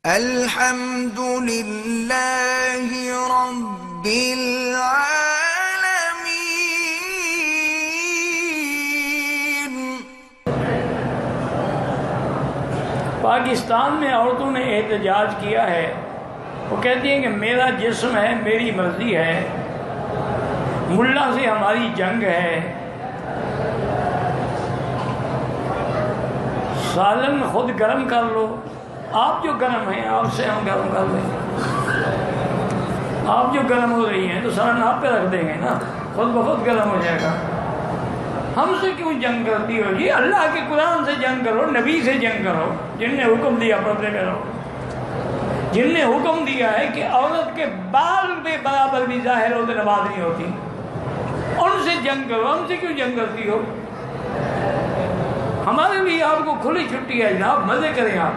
الحمد للہ رب العالمین۔ پاکستان میں عورتوں نے احتجاج کیا ہے، وہ کہتی ہیں کہ میرا جسم ہے، میری مرضی ہے، ملا سے ہماری جنگ ہے، سالن خود گرم کر لو، آپ جو گرم ہیں آپ سے ہم گرم کر لیں گے، آپ جو گرم ہو رہی ہیں تو سالن آپ پہ رکھ دیں گے نا، خود بخود گرم ہو جائے گا۔ ہم سے کیوں جنگ کرتی ہو جی؟ اللہ کے قرآن سے جنگ کرو، نبی سے جنگ کرو، جن نے حکم دیا پردے میں رہو، جن نے حکم دیا ہے کہ عورت کے بال کے برابر بھی ظاہر ہو تو نماز نہیں ہوتی، ان سے جنگ کرو، ہم سے کیوں جنگ کرتی ہو؟ ہمارے لیے آپ کو کھلی چھٹی ہے جناب، مزے کریں آپ۔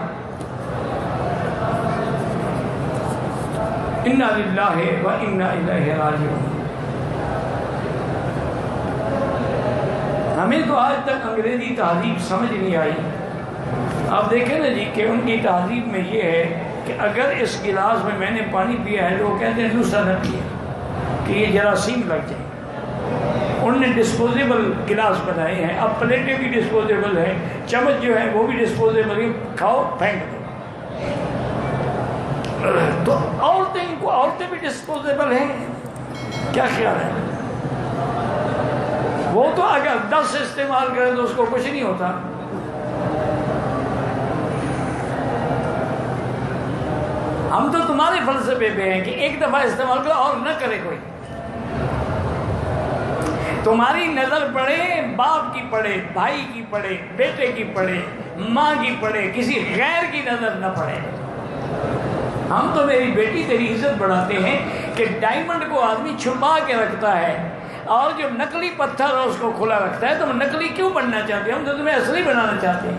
انا للہ و انا الیہ راجعون۔ ہمیں تو آج تک انگریزی تہذیب سمجھ نہیں آئی۔ آپ دیکھیں نا جی کہ ان کی تہذیب میں یہ ہے کہ اگر اس گلاس میں میں نے پانی پیا ہے تو وہ کہتے ہیں دوسرا نہ پیے کہ یہ جراثیم لگ جائے۔ ان نے ڈسپوزیبل گلاس بنائے ہیں، اب پلیٹیں بھی ڈسپوزیبل ہیں، چمچ جو ہے وہ بھی ڈسپوزیبل ہے، کھاؤ پھینک دو۔ تو عورتیں بھی ڈسپوزیبل ہیں، کیا خیال ہے؟ وہ تو اگر 10 استعمال کریں تو اس کو کچھ نہیں ہوتا۔ ہم تو تمہارے فلسفے پہ ہیں کہ ایک دفعہ استعمال کرو اور نہ کرے کوئی۔ تمہاری نظر پڑے، باپ کی پڑے، بھائی کی پڑے، بیٹے کی پڑے، ماں کی پڑے، کسی غیر کی نظر نہ پڑے۔ ہم تو میری بیٹی تیری عزت بڑھاتے ہیں کہ ڈائمنڈ کو آدمی چھپا کے رکھتا ہے اور جو نقلی پتھر ہے اس کو کھلا رکھتا ہے۔ تم نقلی کیوں بننا چاہتے ہیں؟ ہم تو تمہیں اصلی بنانا چاہتے ہیں۔